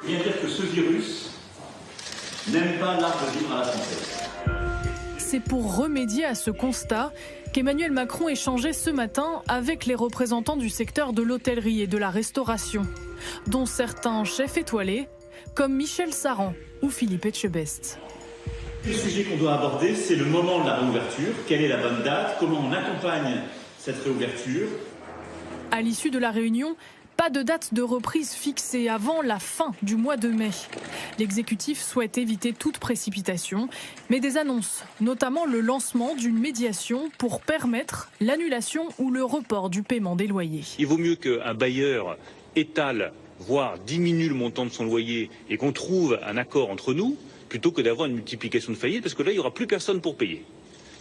Bien dire que ce virus n'aime pas l'art de vivre à la française. C'est pour remédier à ce constat qu'Emmanuel Macron échangeait ce matin avec les représentants du secteur de l'hôtellerie et de la restauration, dont certains chefs étoilés, comme Michel Saran ou Philippe Etchebest. Le sujet qu'on doit aborder, c'est le moment de la réouverture. Quelle est la bonne date? Comment on accompagne cette réouverture? À l'issue de la réunion, pas de date de reprise fixée avant la fin du mois de mai. L'exécutif souhaite éviter toute précipitation, mais des annonces, notamment le lancement d'une médiation pour permettre l'annulation ou le report du paiement des loyers. Il vaut mieux qu'un bailleur étale, voire diminue le montant de son loyer et qu'on trouve un accord entre nous, plutôt que d'avoir une multiplication de faillites, parce que là, il n'y aura plus personne pour payer.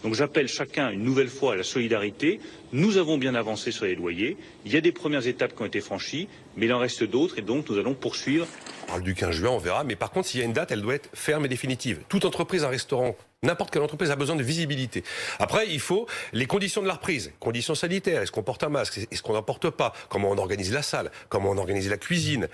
Donc j'appelle chacun une nouvelle fois à la solidarité. Nous avons bien avancé sur les loyers. Il y a des premières étapes qui ont été franchies, mais il en reste d'autres et donc nous allons poursuivre. On parle du 15 juin, on verra. Mais par contre, s'il y a une date, elle doit être ferme et définitive. Toute entreprise, un restaurant, n'importe quelle entreprise a besoin de visibilité. Après, il faut les conditions de la reprise, conditions sanitaires. Est-ce qu'on porte un masque? Est-ce qu'on n'en porte pas? Comment on organise la salle? Comment on organise la cuisine?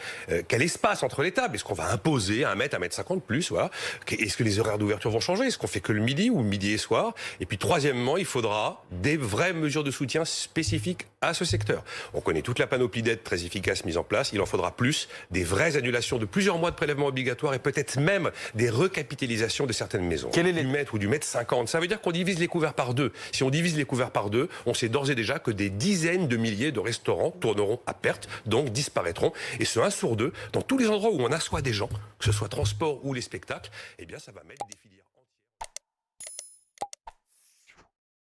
Quel espace entre les tables? Est-ce qu'on va imposer 1 mètre, 1,50 m plus? Voilà. Est-ce que les horaires d'ouverture vont changer? Est-ce qu'on fait que le midi ou midi et soir? Et puis troisièmement, il faudra des vraies mesures de soutien spécifiques à ce secteur. On connaît toute la panoplie d'aides très efficaces mises en place. Il en faudra plus, des vraies annulations de plusieurs mois de prélèvements obligatoires et peut-être même des recapitalisations de certaines maisons. Quel est du mètre ou du mètre 50? Ça veut dire qu'on divise les couverts par 2. Si on divise les couverts par 2, on sait d'ores et déjà que des dizaines de milliers de restaurants tourneront à perte, donc disparaîtront. Et ce 1 sur 2, dans tous les endroits où on assoit des gens, que ce soit transport ou les spectacles, eh bien ça va mettre des filières.